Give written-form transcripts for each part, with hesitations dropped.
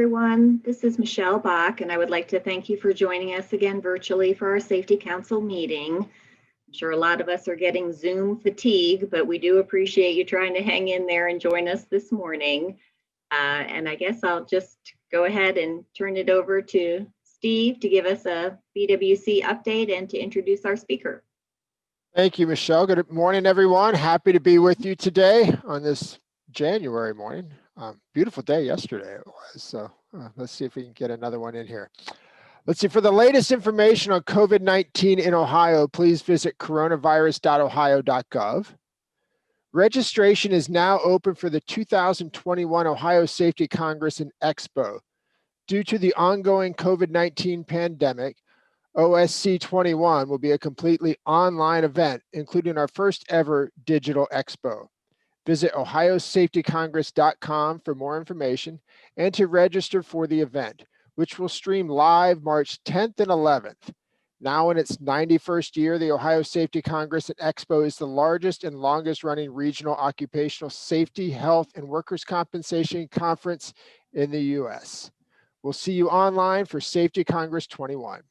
everyone. This is Michelle Bach, and I would like to thank you for joining us again virtually for our Safety Council meeting. I'm sure a lot of us are getting Zoom fatigue, but we do appreciate you trying to hang in there and join us this morning. And I guess I'll just go ahead and turn it over to Steve to give us a BWC update and to introduce our speaker. Thank you, Michelle. Good morning, everyone. Happy to be with you today on this January morning. Beautiful day yesterday it was. So let's see if we can get another one in here. Let's see, for the latest information on COVID-19 in Ohio, please visit coronavirus.ohio.gov. Registration is now open for the 2021 Ohio Safety Congress and Expo. Due to the ongoing COVID-19 pandemic, OSC 21 will be a completely online event, including our first ever digital expo. Visit ohiosafetycongress.com for more information and to register for the event, which will stream live March 10th and 11th. Now in its 91st year, the Ohio Safety Congress and Expo is the largest and longest running regional occupational safety, health, and workers' compensation conference in the U.S. We'll see you online for Safety Congress 21.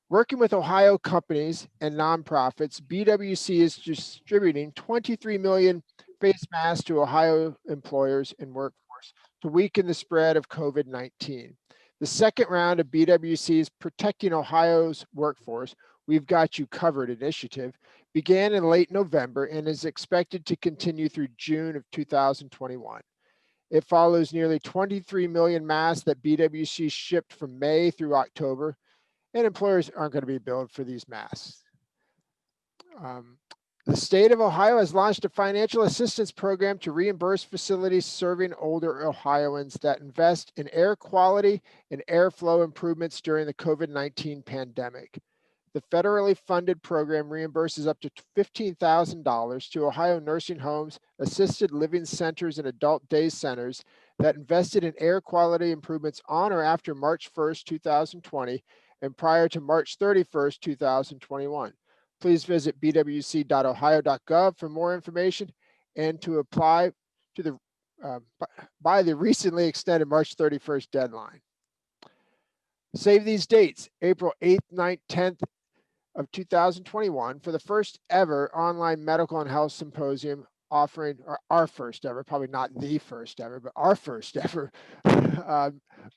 Working with Ohio companies and nonprofits, BWC is distributing 23 million face masks to Ohio employers and workforce to weaken the spread of COVID-19. The second round of BWC's Protecting Ohio's Workforce, We've Got You Covered initiative began in late November and is expected to continue through June of 2021. It follows nearly 23 million masks that BWC shipped from May through October, and employers aren't going to be billed for these masks. The state of Ohio has launched a financial assistance program to reimburse facilities serving older Ohioans that invest in air quality and airflow improvements during the COVID-19 pandemic. The federally funded program reimburses up to $15,000 to Ohio nursing homes, assisted living centers, and adult day centers that invested in air quality improvements on or after March 1st, 2020, and prior to March 31st, 2021. Please visit bwc.ohio.gov for more information and to apply to the by the recently extended March 31st deadline. Save these dates: April 8th, 9th, 10th of 2021 for the first ever online medical and health symposium offering, or our first ever, probably not the first ever, but our first ever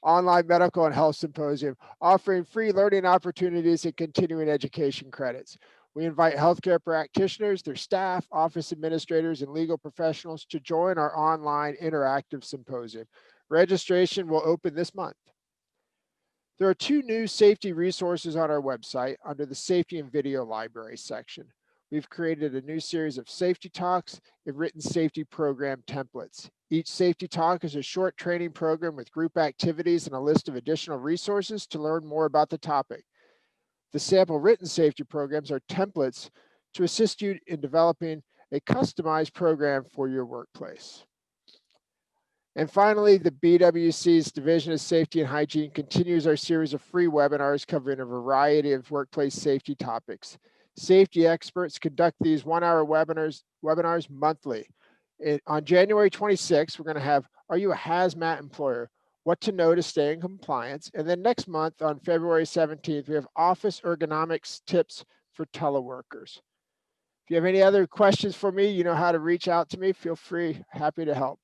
online medical and health symposium offering free learning opportunities and continuing education credits. We invite healthcare practitioners, their staff, office administrators, and legal professionals to join our online interactive symposium. Registration will open this month. There are 2 new safety resources on our website under the Safety and Video Library section. We've created a new series of safety talks and written safety program templates. Each safety talk is a short training program with group activities and a list of additional resources to learn more about the topic. The sample written safety programs are templates to assist you in developing a customized program for your workplace. And finally, the BWC's Division of Safety and Hygiene continues our series of free webinars covering a variety of workplace safety topics. Safety experts conduct these 1-hour webinars monthly. On January 26th, we're going to have, Are You a Hazmat Employer? What to know to stay in compliance. And then next month on February 17th, we have office ergonomics tips for teleworkers. If you have any other questions for me, you know how to reach out to me. Feel free, happy to help.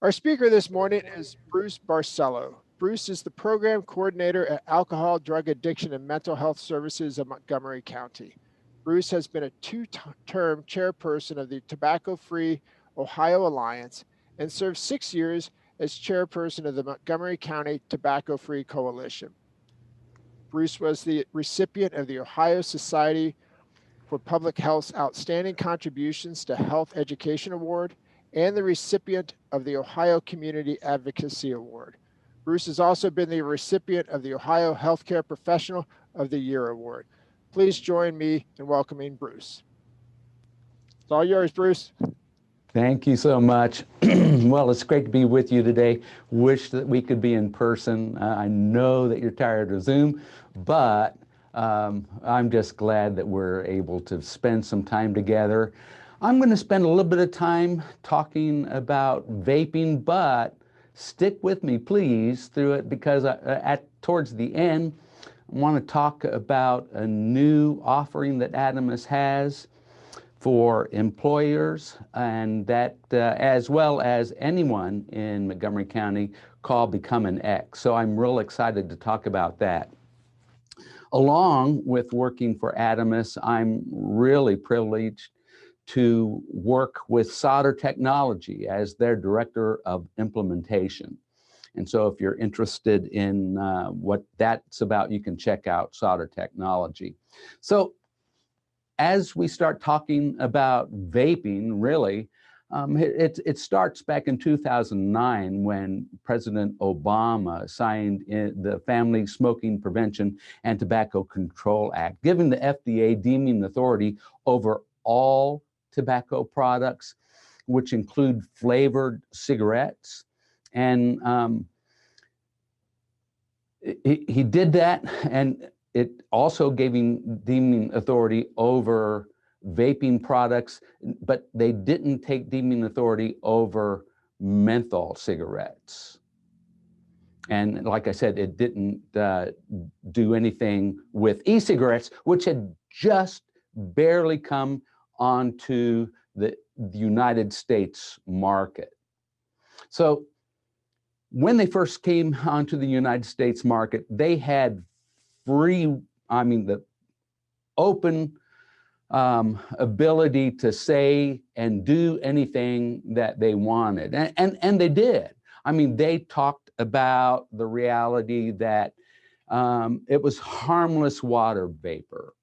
Our speaker this morning is Bruce Barcelo. Bruce is the program coordinator at Alcohol, Drug Addiction, and Mental Health Services of Montgomery County. Bruce has been a 2-term chairperson of the Tobacco-Free Ohio Alliance and served 6 years as chairperson of the Montgomery County Tobacco-Free Coalition. Bruce was the recipient of the Ohio Society for Public Health's Outstanding Contributions to Health Education Award and the recipient of the Ohio Community Advocacy Award. Bruce has also been the recipient of the Ohio Healthcare Professional of the Year Award. Please join me in welcoming Bruce. It's all yours, Bruce. Thank you so much. Well, it's great to be with you today. Wish that we could be in person. I know that you're tired of Zoom, but I'm just glad that we're able to spend some time together. I'm going to spend a little bit of time talking about vaping, but stick with me, please, through it, because towards the end, I want to talk about a new offering that Adamus has for employers, and that as well as anyone in Montgomery County, called Become an X. So I'm real excited to talk about that. Along with working for Adamus, I'm really privileged to work with Solder Technology as their Director of Implementation. And so if you're interested in what that's about, you can check out Solder Technology. So as we start talking about vaping, really, it starts back in 2009 when President Obama signed the Family Smoking Prevention and Tobacco Control Act, giving the FDA deeming authority over all tobacco products, which include flavored cigarettes. And he did that, and it also gave him deeming authority over vaping products, but they didn't take deeming authority over menthol cigarettes. And like I said, it didn't do anything with e-cigarettes, which had just barely come onto the United States market. So when they first came onto the United States market, they had the open ability to say and do anything that they wanted. And they did. I mean, they talked about the reality that it was harmless water vapor,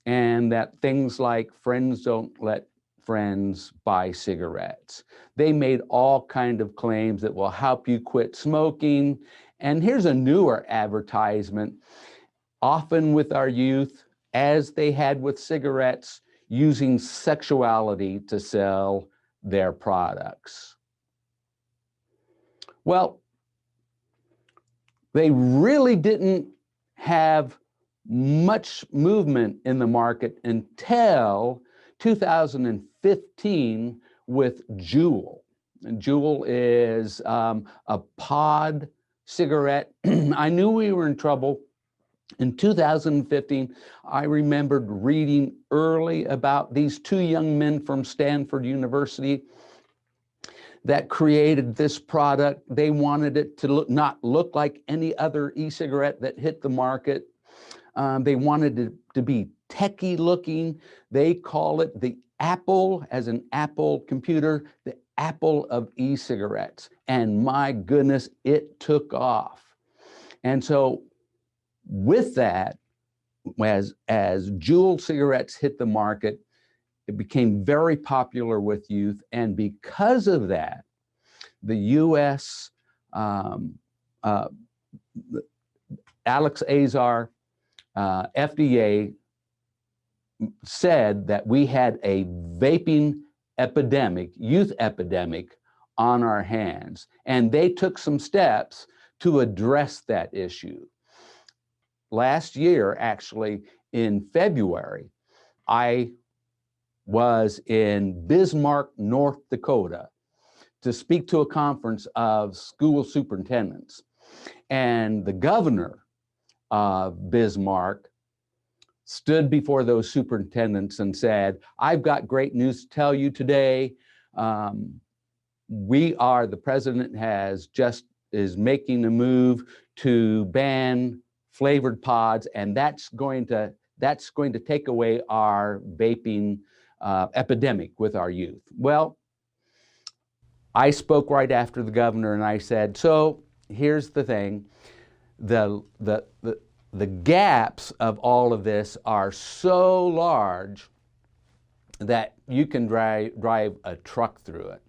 and that things like friends don't let friends buy cigarettes. They made all kind of claims that will help you quit smoking. And here's a newer advertisement, often with our youth, as they had with cigarettes, using sexuality to sell their products. Well, they really didn't have much movement in the market until 2015 with Juul. And Juul is a pod cigarette. I knew we were in trouble. In 2015, I remembered reading early about these two young men from Stanford University that created this product. They wanted it to not look like any other e-cigarette that hit the market. They wanted it to be techie looking. They call it the Apple, as an Apple computer, the Apple of e-cigarettes. And my goodness, it took off. And so with that, as Juul cigarettes hit the market, it became very popular with youth. And because of that, the U.S. Alex Azar, FDA said that we had a vaping epidemic, youth epidemic, on our hands. And they took some steps to address that issue. Last year, actually, in February, I was in Bismarck, North Dakota, to speak to a conference of school superintendents. And the governor of Bismarck stood before those superintendents and said, "I've got great news to tell you today. The president is making a move to ban flavored pods, and that's going to take away our vaping epidemic with our youth." Well, I spoke right after the governor, and I said, so here's the thing. The gaps of all of this are so large that you can drive a truck through it.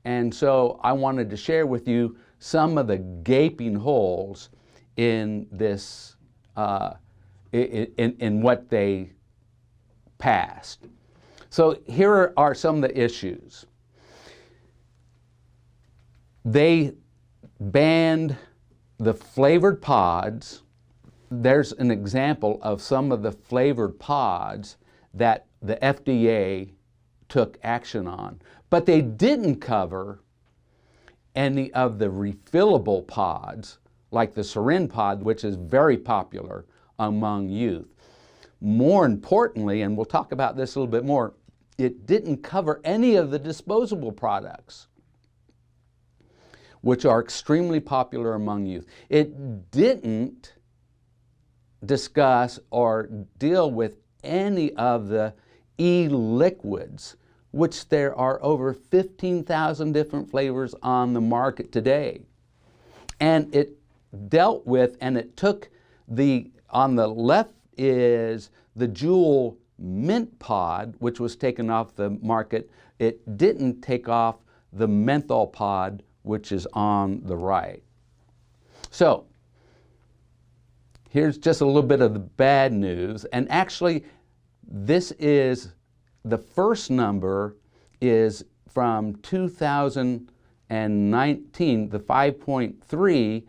And so I wanted to share with you some of the gaping holes in this, in what they passed. So here are some of the issues. They banned the flavored pods. There's an example of some of the flavored pods that the FDA took action on, but they didn't cover any of the refillable pods, like the syringe pod, which is very popular among youth. More importantly, and we'll talk about this a little bit more, it didn't cover any of the disposable products, which are extremely popular among youth. It didn't discuss or deal with any of the e-liquids, which there are over 15,000 different flavors on the market today. And it dealt with, and it took on the left is the Juul mint pod, which was taken off the market. It didn't take off the menthol pod, which is on the right. So here's just a little bit of the bad news. And actually, this is the first number is from 2019, the 5.3.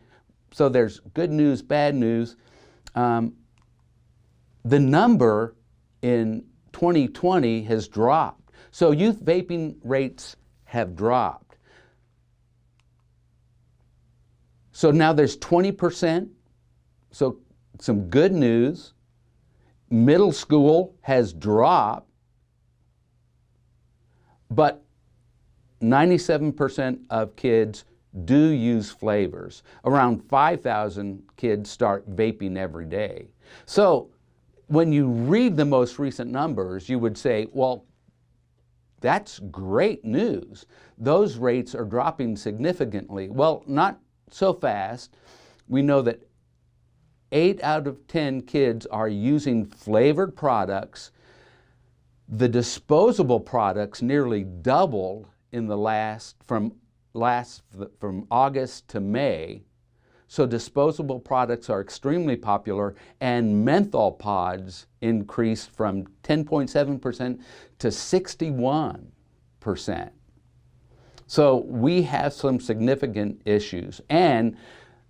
So there's good news, bad news. The number in 2020 has dropped. So youth vaping rates have dropped. So now there's 20%. So some good news. Middle school has dropped, but 97% of kids do use flavors. Around 5,000 kids start vaping every day. So when you read the most recent numbers, you would say, well, that's great news. Those rates are dropping significantly. Well, not so fast. We know that 8 out of 10 kids are using flavored products. The disposable products nearly doubled in the from August to May. So disposable products are extremely popular, and menthol pods increased from 10.7% to 61%. So we have some significant issues, and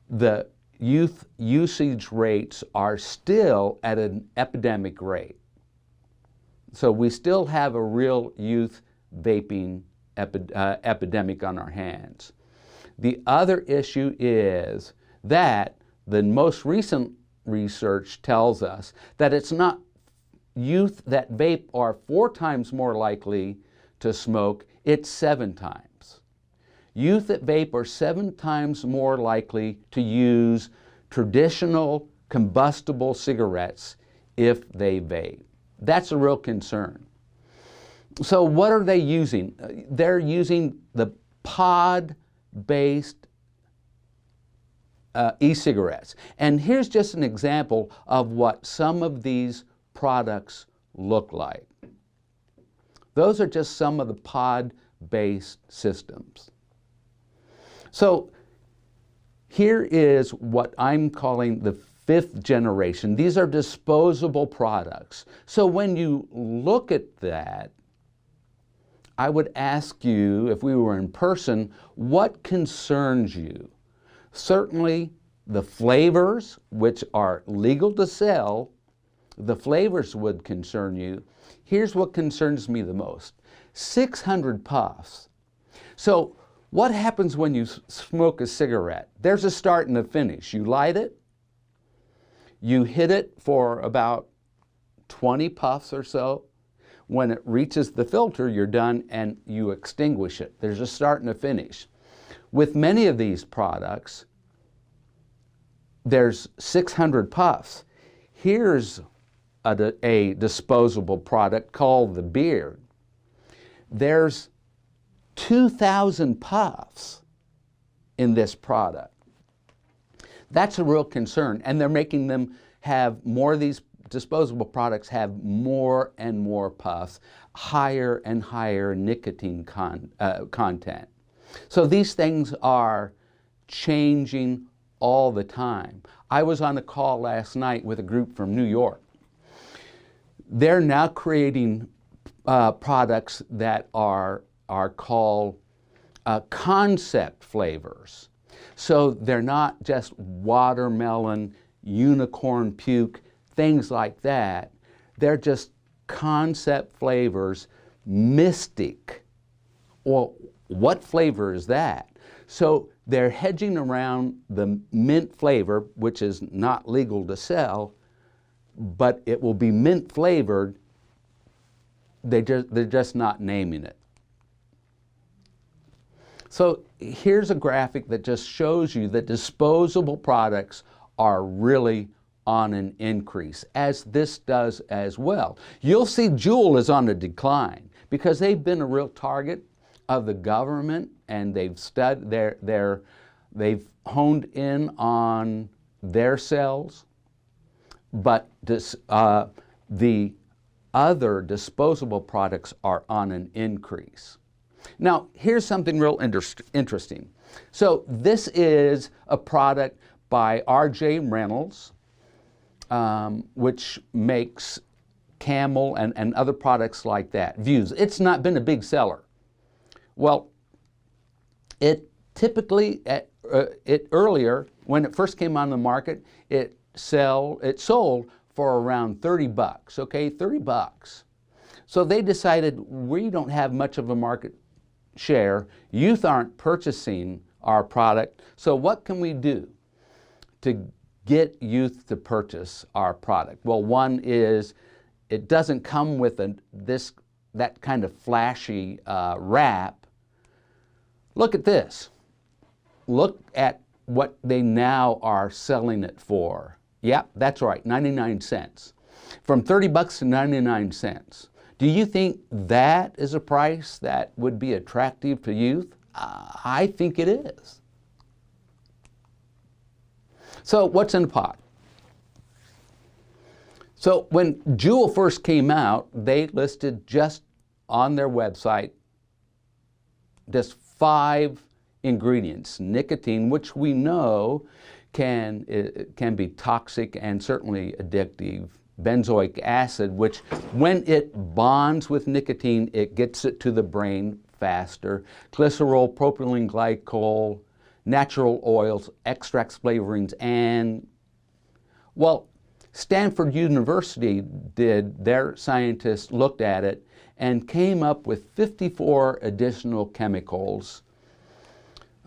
the youth usage rates are still at an epidemic rate. So we still have a real youth vaping epidemic on our hands. The other issue is that the most recent research tells us that it's not youth that vape are 4 times more likely to smoke, it's 7 times. Youth that vape are 7 times more likely to use traditional combustible cigarettes if they vape. That's a real concern. So what are they using? They're using the pod-based e-cigarettes. And here's just an example of what some of these products look like. Those are just some of the pod-based systems. So here is what I'm calling the 5th generation. These are disposable products. So when you look at that, I would ask you, if we were in person, what concerns you? Certainly the flavors, which are legal to sell, the flavors would concern you. Here's what concerns me the most. 600 puffs. So what happens when you smoke a cigarette? There's a start and a finish. You light it, you hit it for about 20 puffs or so. When it reaches the filter, you're done and you extinguish it. There's a start and a finish. With many of these products, there's 600 puffs. Here's a disposable product called the Beard. There's 2,000 puffs in this product. That's a real concern, and they're making them have more of these disposable products have more and more puffs, higher and higher nicotine content. So these things are changing all the time. I was on a call last night with a group from New York. They're now creating products that are called concept flavors. So they're not just watermelon, unicorn puke, things like that. They're just concept flavors, mystic. Well, what flavor is that? So they're hedging around the mint flavor, which is not legal to sell, but it will be mint flavored. They're just not naming it. So here's a graphic that just shows you that disposable products are really on an increase, as this does as well. You'll see Juul is on a decline because they've been a real target of the government, and they've honed in on their sales, but the other disposable products are on an increase. Now, here's something real interesting. So this is a product by R.J. Reynolds, which makes Camel and other products like that. Views. It's not been a big seller. Well, it typically, earlier, when it first came on the market, it sold for around 30 bucks, okay, 30 bucks. So they decided, we don't have much of a market share. Youth aren't purchasing our product. So what can we do to get youth to purchase our product? Well, one is it doesn't come with that kind of flashy wrap. Look at this. Look at what they now are selling it for. Yep, that's right, 99 cents. From 30 bucks to 99 cents. Do you think that is a price that would be attractive to youth? I think it is. So what's in the pot? So when Juul first came out, they listed just on their website just 5 ingredients. Nicotine, which we know can be toxic and certainly addictive. Benzoic acid, which when it bonds with nicotine, it gets it to the brain faster. Glycerol, propylene glycol, natural oils, extracts, flavorings, and, well, Stanford University their scientists looked at it and came up with 54 additional chemicals.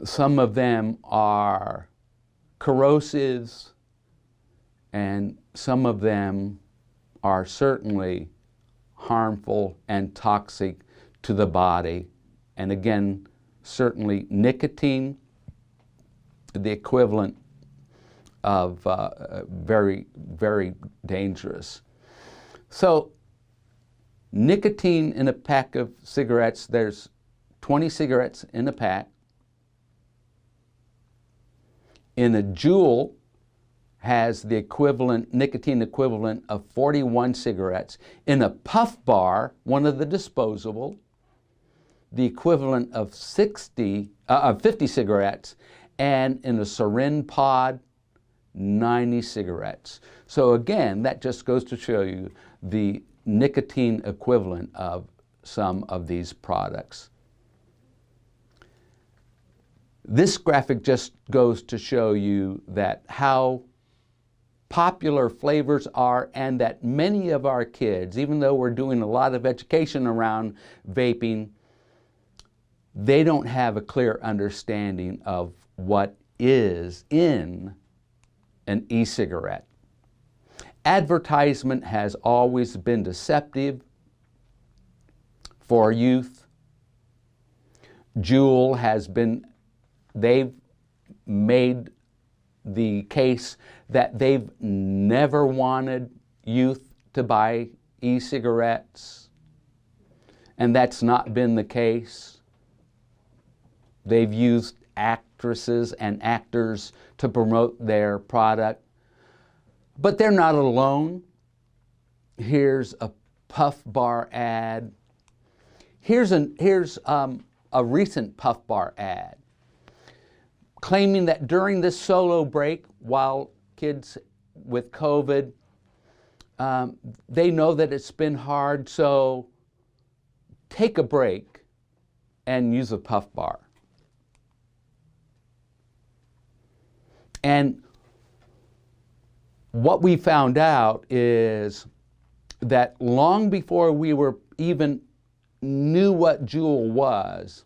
Some of them are corrosives, and some of them are certainly harmful and toxic to the body. And again, certainly nicotine, the equivalent of very, very dangerous. So nicotine in a pack of cigarettes, there's 20 cigarettes in a pack. In a Juul has the equivalent, nicotine equivalent of 41 cigarettes. In a puff bar, one of the disposable, the equivalent of 50 cigarettes, and in a syringe pod, 90 cigarettes. So again, that just goes to show you the nicotine equivalent of some of these products. This graphic just goes to show you that how popular flavors are, and that many of our kids, even though we're doing a lot of education around vaping, they don't have a clear understanding of what is in an e-cigarette. Advertisement has always been deceptive for youth. Juul has been, they've made the case that they've never wanted youth to buy e-cigarettes, and that's not been the case. They've used actresses and actors to promote their product, but they're not alone. Here's a Puff Bar ad. Here's a recent Puff Bar ad claiming that during this solo break, while kids with COVID, they know that it's been hard, so take a break and use a Puff Bar. And what we found out is that long before we were even knew what Juul was,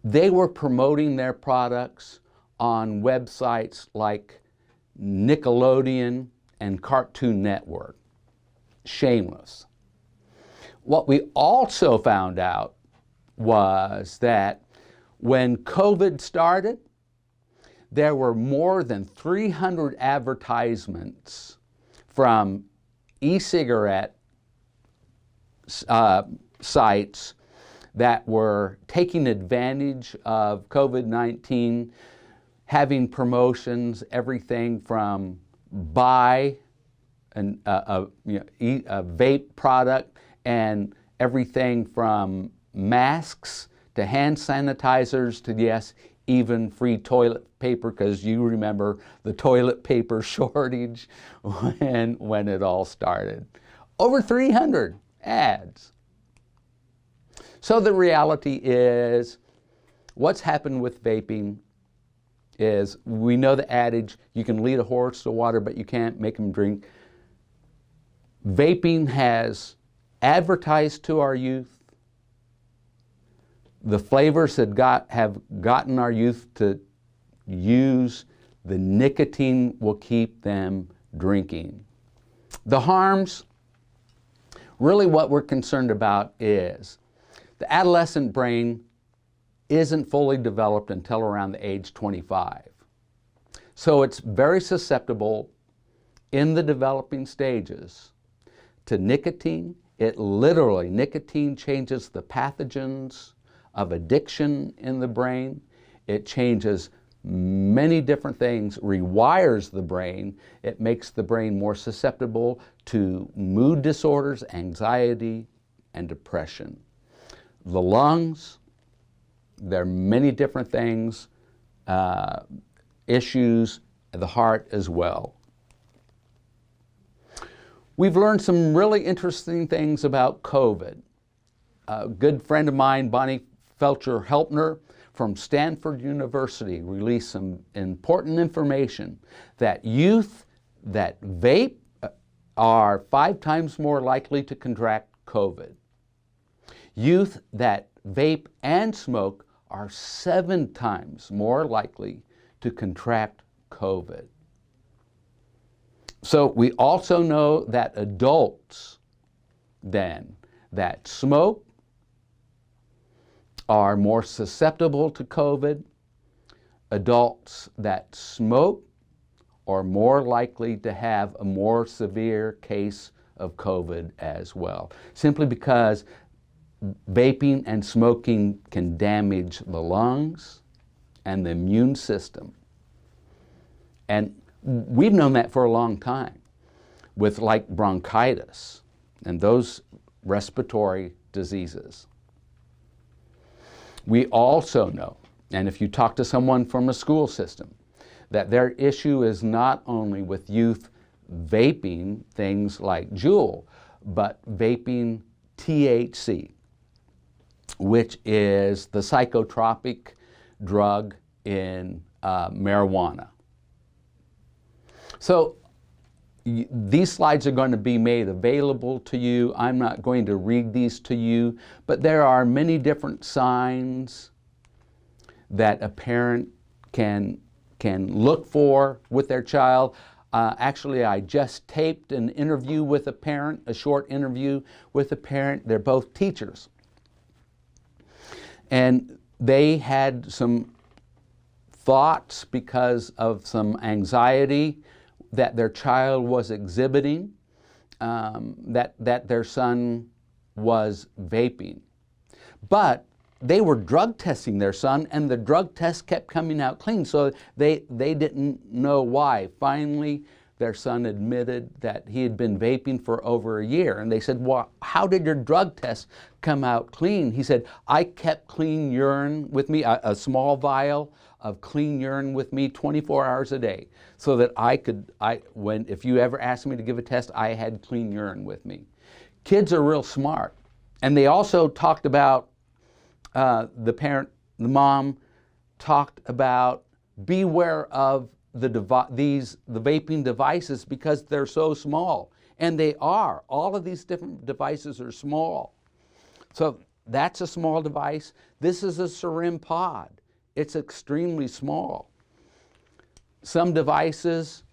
They were promoting their products on websites like Nickelodeon and Cartoon Network. Shameless. What we also found out was that when COVID started, there were more than 300 advertisements from e-cigarette sites that were taking advantage of COVID-19, having promotions, everything from buy a vape product, and everything from masks to hand sanitizers to, yes, even free toilet paper, because you remember the toilet paper shortage when it all started. Over 300 ads. So the reality is, what's happened with vaping is, we know the adage, you can lead a horse to water, but you can't make him drink. Vaping has advertised to our youth. The flavors have gotten our youth to use the nicotine will keep them drinking. The harms, really what we're concerned about is the adolescent brain isn't fully developed until around the age 25. So it's very susceptible in the developing stages to nicotine. Nicotine changes the pathogens of addiction in the brain. It changes many different things, rewires the brain. It makes the brain more susceptible to mood disorders, anxiety, and depression. The lungs, there are many different things, issues, the heart as well. We've learned some really interesting things about COVID. A good friend of mine, Bonnie Felcher-Helpner from Stanford University, released some important information that youth that vape are 5 times more likely to contract COVID. Youth that vape and smoke are 7 times more likely to contract COVID. So we also know that adults then that smoke are more susceptible to COVID. Adults that smoke are more likely to have a more severe case of COVID as well, simply because vaping and smoking can damage the lungs and the immune system. And we've known that for a long time with like bronchitis and those respiratory diseases. We also know, and if you talk to someone from a school system, that their issue is not only with youth vaping things like Juul, but vaping THC, which is the psychotropic drug in marijuana. So these slides are going to be made available to you. I'm not going to read these to you, but there are many different signs that a parent can look for with their child. Actually, I just taped an interview with a parent, a short interview with a parent. They're both teachers. And they had some thoughts because of some anxiety that their child was exhibiting, that their son was vaping. But they were drug testing their son, and the drug test kept coming out clean, so they didn't know why. Finally, their son admitted that he had been vaping for over a year, and they said, well, how did your drug test come out clean? He said, I kept clean urine with me, a small vial of clean urine with me 24 hours a day, so that if you ever asked me to give a test, I had clean urine with me. Kids are real smart. And they also talked about, the mom talked about, beware of the vaping devices because they're so small. And they are. All of these different devices are small. So That's a small device. This is a syringe pod. It's extremely small. Some devices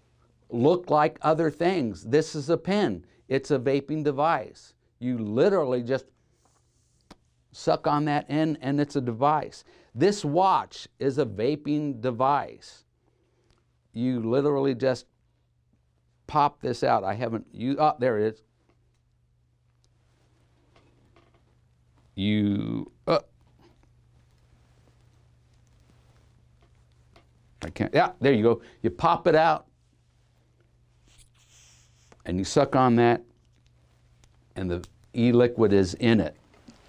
look like other things. This is a pen. It's a vaping device. You literally just suck on that end and it's a device. This watch is a vaping device. You literally just pop this out. I haven't, oh, there it is. I can't, yeah, there you go. You pop it out and you suck on that and the e-liquid is in it.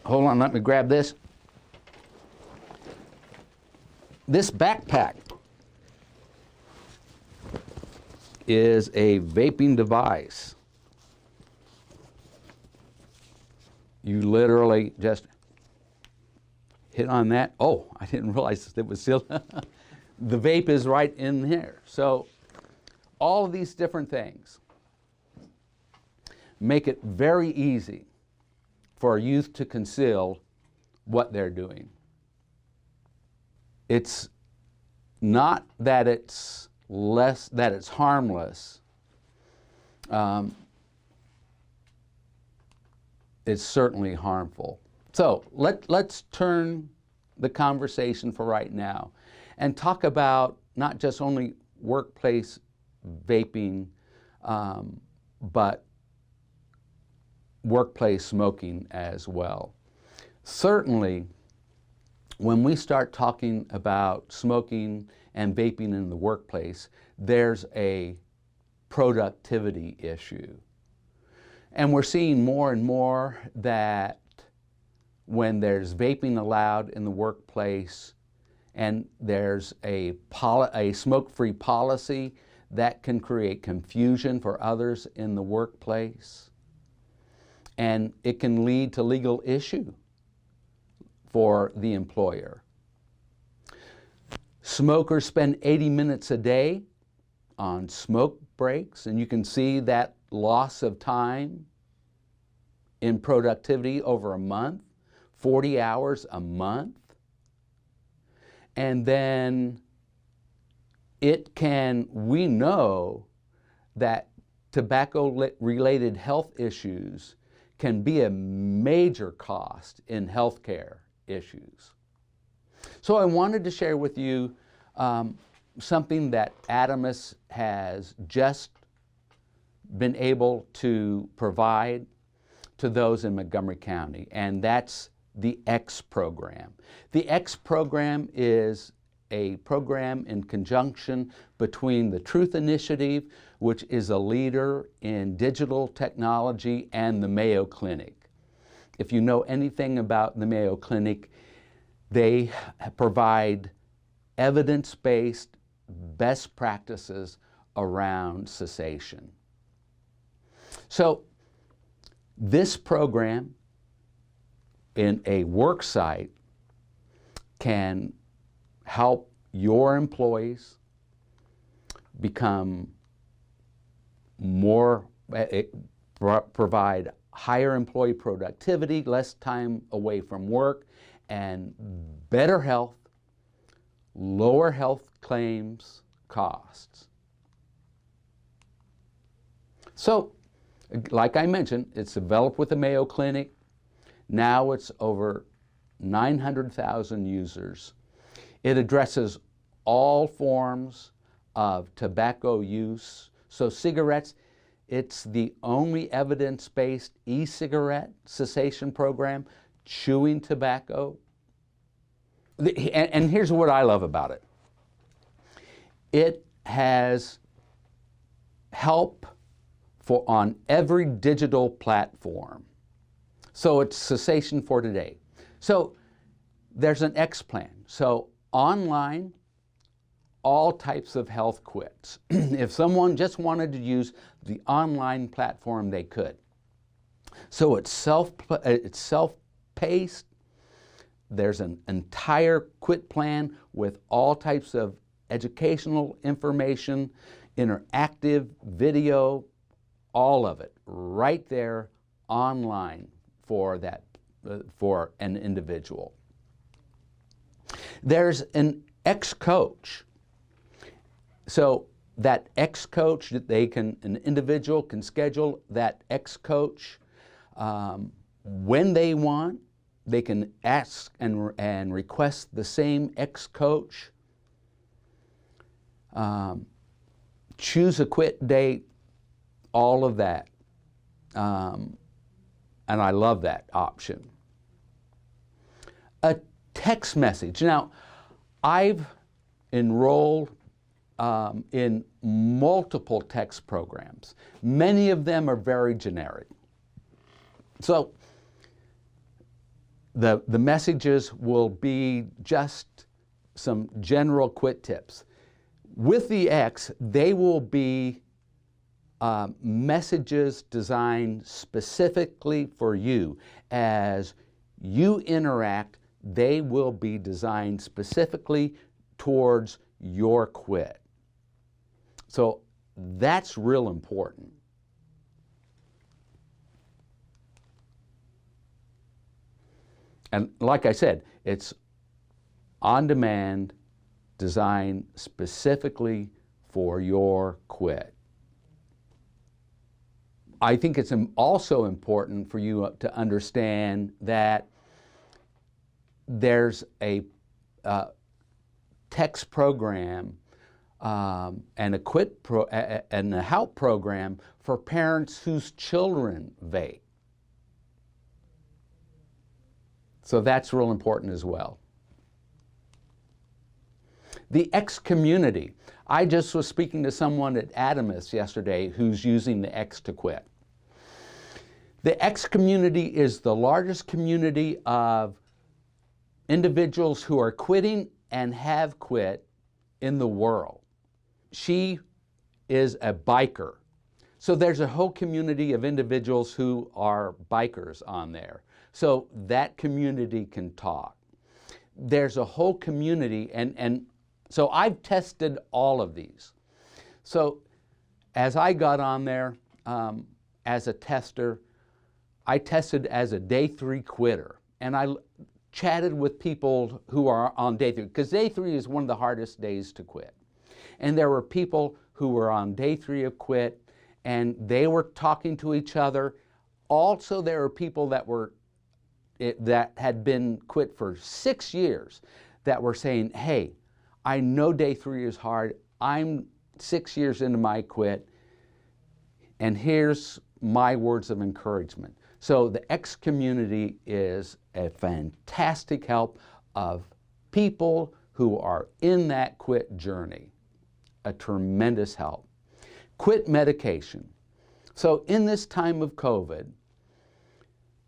Hold on, let me grab this. This backpack is a vaping device. You literally just hit on that. Oh, I didn't realize it was still, the vape is right in here. So all of these different things make it very easy for youth to conceal what they're doing. It's not that it's harmless. It's certainly harmful. So let's turn the conversation for right now and talk about not just only workplace vaping, but workplace smoking as well. Certainly, when we start talking about smoking and vaping in the workplace, there's a productivity issue. And we're seeing more and more that when there's vaping allowed in the workplace and there's a smoke-free policy, that can create confusion for others in the workplace. And it can lead to legal issue for the employer. Smokers spend 80 minutes a day on smoke breaks, and you can see that loss of time in productivity over a month, 40 hours a month. And then we know that tobacco-related health issues can be a major cost in healthcare issues. So I wanted to share with you something that Adamus has just been able to provide to those in Montgomery County, and that's the X program. The X program is a program in conjunction between the Truth Initiative, which is a leader in digital technology, and the Mayo Clinic. If you know anything about the Mayo Clinic, they provide evidence-based best practices around cessation. So this program in a work site can help your employees become provide higher employee productivity, less time away from work, and better health, lower health claims costs. So, like I mentioned, it's developed with the Mayo Clinic. Now it's over 900,000 users. It addresses all forms of tobacco use. So cigarettes, it's the only evidence-based e-cigarette cessation program. Chewing tobacco. And here's what I love about it. It has help on every digital platform. So it's cessation for today. So there's an X plan. So online, all types of health quits. If someone just wanted to use the online platform, they could. So it's self-paced. There's an entire quit plan with all types of educational information, interactive video, all of it right there online for that for an individual. There's an ex-coach. So that ex-coach, an individual can schedule that ex-coach when they want. They can ask and request the same ex-coach. Choose a quit date, all of that. And I love that option. A text message. Now, I've enrolled in multiple text programs. Many of them are very generic. So the messages will be just some general quit tips. With the X, they will be messages designed specifically for you. As you interact, they will be designed specifically towards your quit. So that's real important. And like I said, it's on demand, designed specifically for your quit. I think it's also important for you to understand that there's a text program and a quit and a help program for parents whose children vape. So that's real important as well. The X community. I just was speaking to someone at Adamus yesterday who's using the X to quit. The X community is the largest community of individuals who are quitting and have quit in the world. She is a biker. So there's a whole community of individuals who are bikers on there. So that community can talk. There's a whole community, and so I've tested all of these. So as I got on there as a tester, I tested as a day 3 quitter, and I chatted with people who are on day 3, because day 3 is one of the hardest days to quit. And there were people who were on day 3 of quit, and they were talking to each other. Also, there were people that had been quit for 6 years that were saying, hey, I know day 3 is hard. I'm 6 years into my quit, and here's my words of encouragement. So the X community is a fantastic help of people who are in that quit journey. A tremendous help. Quit medication. So in this time of COVID,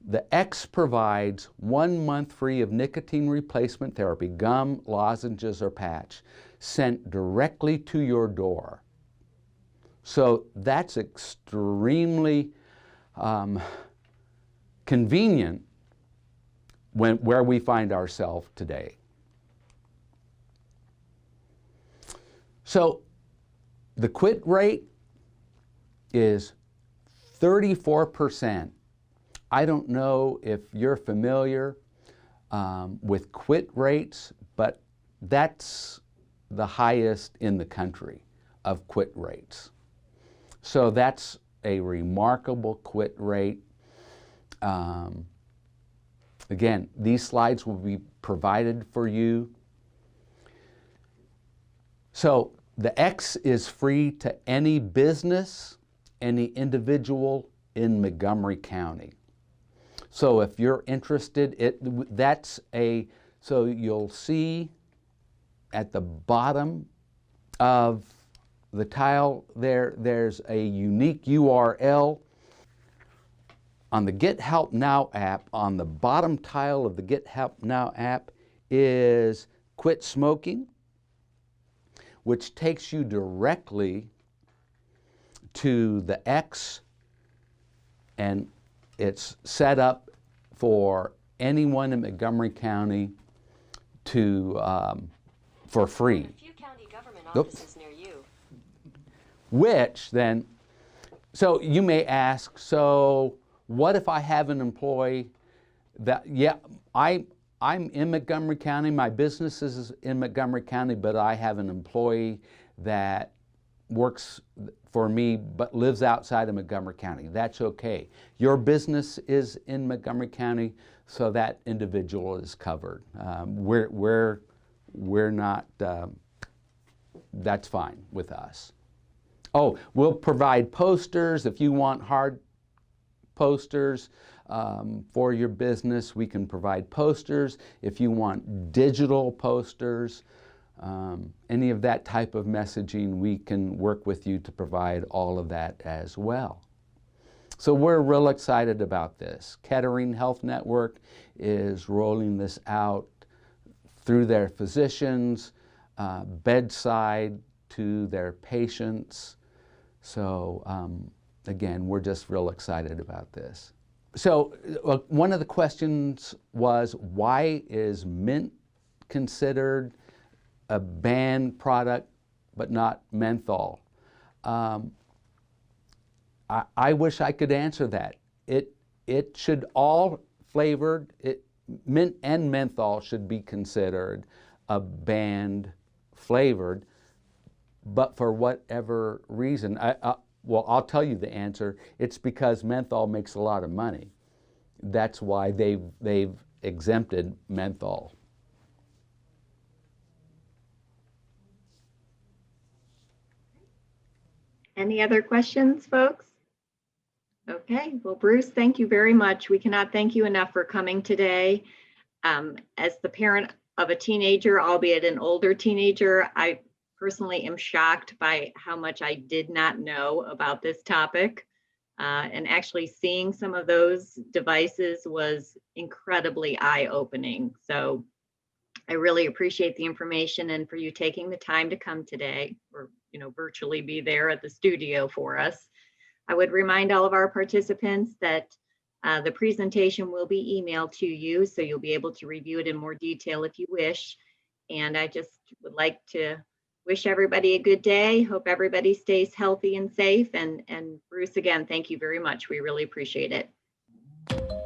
the X provides 1 month free of nicotine replacement therapy, gum, lozenges, or patch, sent directly to your door. So that's extremely convenient where we find ourselves today. So the quit rate is 34%. I don't know if you're familiar with quit rates, but that's the highest in the country of quit rates. So that's a remarkable quit rate. Again, these slides will be provided for you. So the X is free to any business, any individual in Montgomery County. So if you're interested, so you'll see at the bottom of the tile there's a unique URL. On the Get Help Now app, on the bottom tile of the Get Help Now app is Quit Smoking, which takes you directly to the X, and it's set up for anyone in Montgomery County for free. A few county government offices near you. Which then, so you may ask, so what if I have an employee Yeah, I'm in Montgomery County. My business is in Montgomery County, but I have an employee that works for me but lives outside of Montgomery County. That's okay. Your business is in Montgomery County, so that individual is covered. We're not, that's fine with us. Oh, we'll provide posters. If you want hard posters for your business, we can provide posters. If you want digital posters, any of that type of messaging, we can work with you to provide all of that as well. So we're real excited about this. Kettering Health Network is rolling this out through their physicians, bedside to their patients. So again, we're just real excited about this. So one of the questions was, why is mint considered a banned product but not menthol? I wish I could answer that. It should all flavored, mint and menthol should be considered a banned flavored, but for whatever reason, well, I'll tell you the answer. It's because menthol makes a lot of money. That's why they've exempted menthol. Any other questions, folks? Okay, well, Bruce, thank you very much. We cannot thank you enough for coming today. As the parent of a teenager, albeit an older teenager, I personally am shocked by how much I did not know about this topic. And actually seeing some of those devices was incredibly eye-opening. So I really appreciate the information and for you taking the time to come today, or virtually be there at the studio for us. I would remind all of our participants that the presentation will be emailed to you, so you'll be able to review it in more detail if you wish. And I just would like to wish everybody a good day. Hope everybody stays healthy and safe. And Bruce, again, thank you very much. We really appreciate it.